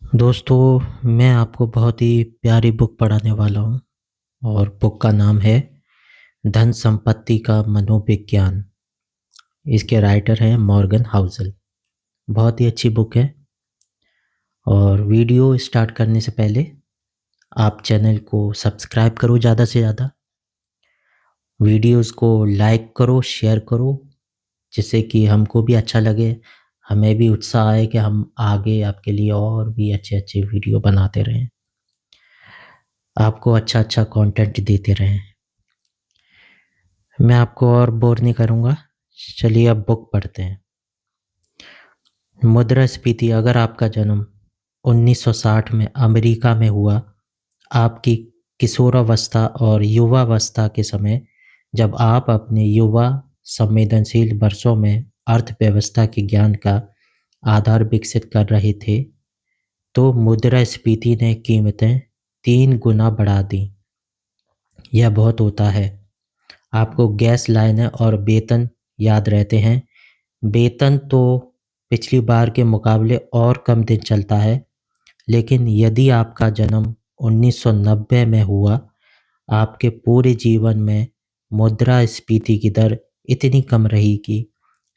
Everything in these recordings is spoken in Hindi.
दोस्तों, मैं आपको बहुत ही प्यारी बुक पढ़ाने वाला हूँ और बुक का नाम है धन संपत्ति का मनोविज्ञान। इसके राइटर हैं मॉर्गन हाउसल। बहुत ही अच्छी बुक है। और वीडियो स्टार्ट करने से पहले आप चैनल को सब्सक्राइब करो, ज़्यादा से ज़्यादा वीडियोस को लाइक करो, शेयर करो, जिससे कि हमको भी अच्छा लगे, हमें भी उत्साह आए कि हम आगे आपके लिए और भी अच्छे अच्छे वीडियो बनाते रहें, आपको अच्छा अच्छा कंटेंट देते रहें। मैं आपको और बोर नहीं करूँगा, चलिए अब बुक पढ़ते हैं। मुद्रास्फीति। अगर आपका जन्म 1960 में अमेरिका में हुआ, आपकी किशोरावस्था और युवावस्था के समय जब आप अपने युवा संवेदनशील वर्षों में अर्थव्यवस्था के ज्ञान का आधार विकसित कर रहे थे, तो मुद्रास्फीति ने कीमतें 3 गुना बढ़ा दी। यह बहुत होता है। आपको गैस लाइनें और वेतन याद रहते हैं। वेतन तो पिछली बार के मुकाबले और कम दिन चलता है, लेकिन यदि आपका जन्म 1990 में हुआ, आपके पूरे जीवन में मुद्रास्फीति की दर इतनी कम रही कि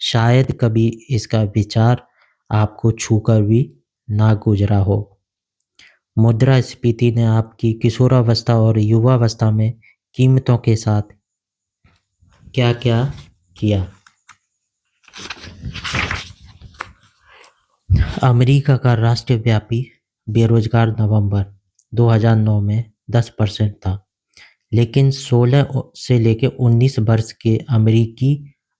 शायद कभी इसका विचार आपको छूकर भी ना गुजरा हो। मुद्रास्फीति ने आपकी किशोरावस्था और युवावस्था में कीमतों के साथ क्या क्या किया। अमेरिका का राष्ट्रव्यापी बेरोजगार नवंबर 2009 में 10% था, लेकिन 16 से लेकर 19 वर्ष के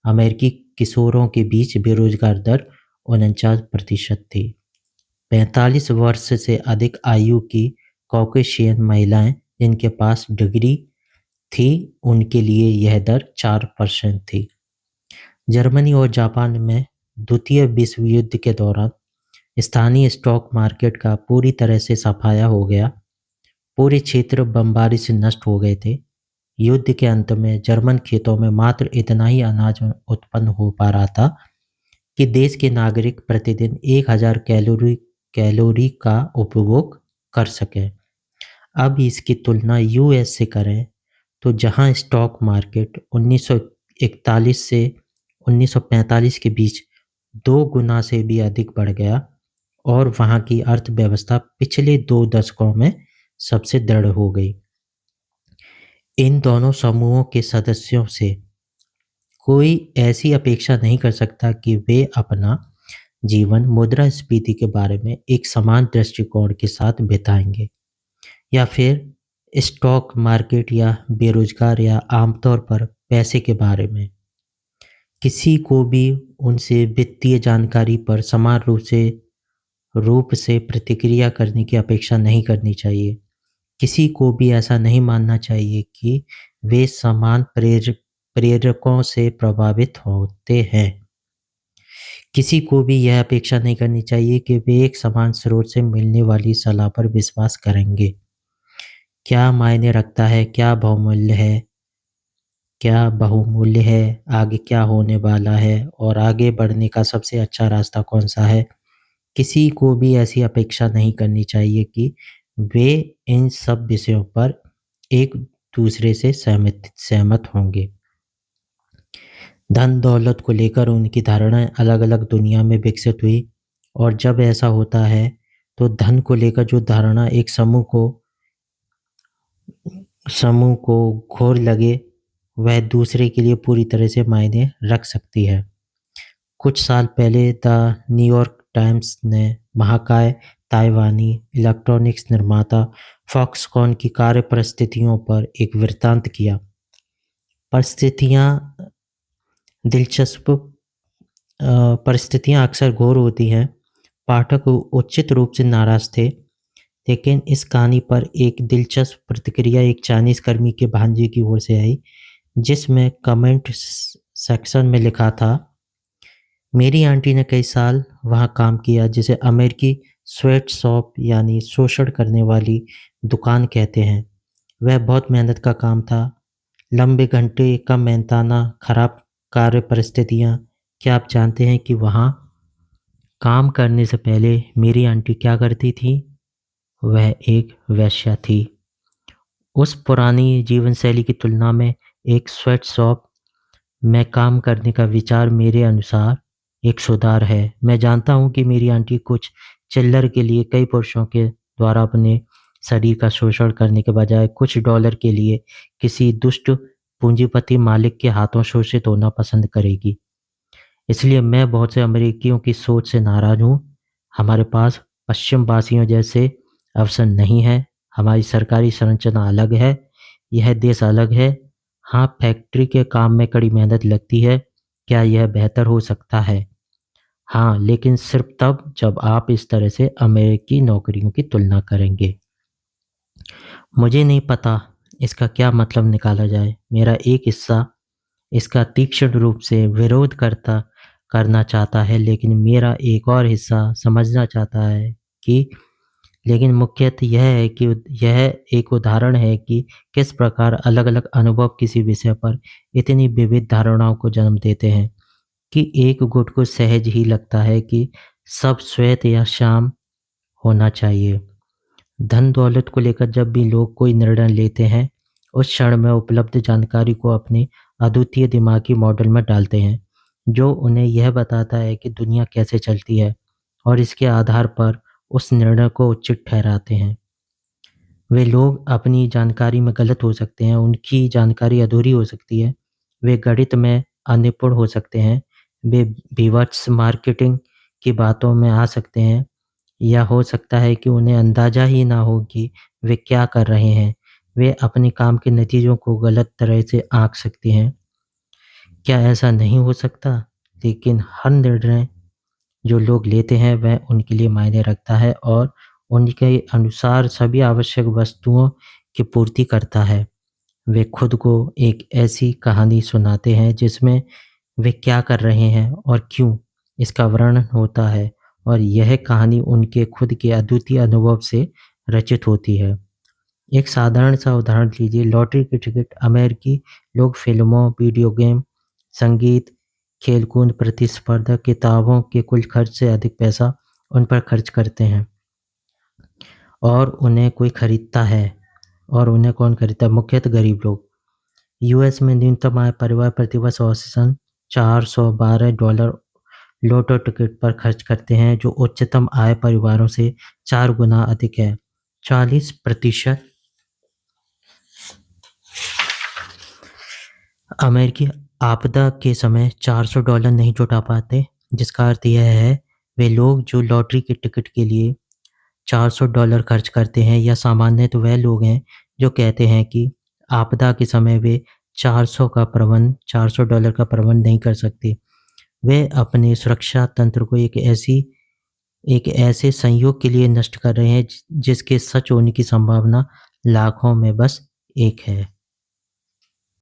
अमेरिकी किशोरों के बीच बेरोजगार दर 49% थी। 45 वर्ष से अधिक आयु की कॉकेशियन महिलाएं जिनके पास डिग्री थी, उनके लिए यह दर 4% थी। जर्मनी और जापान में द्वितीय विश्व युद्ध के दौरान स्थानीय स्टॉक मार्केट का पूरी तरह से सफाया हो गया। पूरे क्षेत्र बमबारी से नष्ट हो गए थे। युद्ध के अंत में जर्मन खेतों में मात्र इतना ही अनाज उत्पन्न हो पा रहा था कि देश के नागरिक प्रतिदिन 1000 कैलोरी का उपभोग कर सकें। अब इसकी तुलना यूएस से करें तो जहां स्टॉक मार्केट 1941 से 1945 के बीच 2 गुना से भी अधिक बढ़ गया और वहां की अर्थव्यवस्था पिछले 2 दशकों में सबसे दृढ़ हो गई। इन दोनों समूहों के सदस्यों से कोई ऐसी अपेक्षा नहीं कर सकता कि वे अपना जीवन मुद्रास्फीति के बारे में एक समान दृष्टिकोण के साथ बिताएंगे, या फिर स्टॉक मार्केट या बेरोजगार या आमतौर पर पैसे के बारे में। किसी को भी उनसे वित्तीय जानकारी पर समान रूप से प्रतिक्रिया करने की अपेक्षा नहीं करनी चाहिए। किसी को भी ऐसा नहीं मानना चाहिए कि वे समान प्रेरकों से प्रभावित होते हैं। किसी को भी यह अपेक्षा नहीं करनी चाहिए कि वे एक समान स्रोत से मिलने वाली सलाह पर विश्वास करेंगे। क्या मायने रखता है, क्या बहुमूल्य है, आगे क्या होने वाला है और आगे बढ़ने का सबसे अच्छा रास्ता कौन सा है। किसी को भी ऐसी अपेक्षा नहीं करनी चाहिए कि वे इन सब विषयों पर एक दूसरे से सहमत होंगे। धन दौलत को लेकर उनकी धारणाएं अलग अलग दुनिया में विकसित हुई, और जब ऐसा होता है तो धन को लेकर जो धारणा एक समूह को घोर लगे, वह दूसरे के लिए पूरी तरह से मायने रख सकती है। कुछ साल पहले द न्यूयॉर्क टाइम्स ने महाकाय ताइवानी इलेक्ट्रॉनिक्स निर्माता फॉक्सकॉन की कार्य परिस्थितियों पर एक वृत्तांत किया। परिस्थितियां अक्सर घोर होती हैं। पाठक उचित रूप से नाराज थे, लेकिन इस कहानी पर एक दिलचस्प प्रतिक्रिया एक चाइनीज कर्मी के भांजे की ओर से आई, जिसमें कमेंट सेक्शन में लिखा था, मेरी आंटी ने कई साल वहाँ काम किया, जिसे अमेरिकी स्वेट शॉप यानी शोषण करने वाली दुकान कहते हैं। वह बहुत मेहनत का काम था। लंबे घंटे, कम मेहनताना, खराब कार्य परिस्थितियाँ। क्या आप जानते हैं कि वहाँ काम करने से पहले मेरी आंटी क्या करती थी? वह एक वेश्या थी। उस पुरानी जीवनशैली की तुलना में एक स्वेटशॉप में काम करने का विचार मेरे अनुसार एक सुधार है। मैं जानता हूँ कि मेरी आंटी कुछ चिल्लर के लिए कई पुरुषों के द्वारा अपने शरीर का शोषण करने के बजाय कुछ डॉलर के लिए किसी दुष्ट पूंजीपति मालिक के हाथों शोषित होना पसंद करेगी। इसलिए मैं बहुत से अमेरिकियों की सोच से नाराज़ हूँ। हमारे पास पश्चिम वासियों जैसे अवसर नहीं है, हमारी सरकारी संरचना अलग है, यह देश अलग है। हाँ, फैक्ट्री के काम में कड़ी मेहनत लगती है। क्या यह बेहतर हो सकता है? हाँ, लेकिन सिर्फ़ तब जब आप इस तरह से अमेरिकी नौकरियों की तुलना करेंगे। मुझे नहीं पता इसका क्या मतलब निकाला जाए। मेरा एक हिस्सा इसका तीक्ष्ण रूप से विरोध करना चाहता है, लेकिन मेरा एक और हिस्सा समझना चाहता है कि लेकिन मुख्यतः यह है कि यह एक उदाहरण है कि किस प्रकार अलग-अलग अनुभव किसी विषय पर इतनी विविध धारणाओं को जन्म देते हैं कि एक गुट को सहज ही लगता है कि सब श्वेत या श्याम होना चाहिए। धन-दौलत को लेकर जब भी लोग कोई निर्णय लेते हैं, उस क्षण में उपलब्ध जानकारी को अपने अद्वितीय दिमागी मॉडल में डालते हैं, जो उन्हें यह बताता है कि दुनिया कैसे चलती है और इसके आधार पर उस निर्णय को उचित ठहराते हैं। वे लोग अपनी जानकारी में गलत हो सकते हैं, उनकी जानकारी अधूरी हो सकती है, वे गणित में अनिपुण हो सकते हैं, वे बीभत्स मार्केटिंग की बातों में आ सकते हैं या हो सकता है कि उन्हें अंदाज़ा ही ना हो कि वे क्या कर रहे हैं। वे अपने काम के नतीजों को गलत तरह से आँक सकते हैं। क्या ऐसा नहीं हो सकता? लेकिन हर निर्णय जो लोग लेते हैं वह उनके लिए मायने रखता है और उनके अनुसार सभी आवश्यक वस्तुओं की पूर्ति करता है। वे खुद को एक ऐसी कहानी सुनाते हैं जिसमें वे क्या कर रहे हैं और क्यों, इसका वर्णन होता है और यह कहानी उनके खुद के अद्वितीय अनुभव से रचित होती है। एक साधारण सा उदाहरण लीजिए, लॉटरी की टिकट। अमेरिकी लोग फ़िल्मों, वीडियो गेम, संगीत, खेल-कूद, प्रतिस्पर्धा, किताबों के कुल खर्च से अधिक पैसा उन पर खर्च करते हैं और उन्हें कोई खरीदता है और उन्हें कौन खरीदता है? मुख्यतः गरीब लोग। यूएस में न्यूनतम आय परिवार प्रतिवर्ष औसतन $412 लॉटो टिकट पर खर्च करते हैं, जो उच्चतम आय परिवारों से 4 गुना अधिक है। 40% अमेरिकी आपदा के समय $400 नहीं जुटा पाते, जिसका अर्थ यह है वे लोग जो लॉटरी के टिकट के लिए $400 खर्च करते हैं या सामान्यतः वह लोग हैं जो कहते हैं कि आपदा के समय वे $400 का प्रबंध नहीं कर सकते। वे अपने सुरक्षा तंत्र को एक ऐसे संयोग के लिए नष्ट कर रहे हैं जिसके सच होने की संभावना लाखों में बस एक है।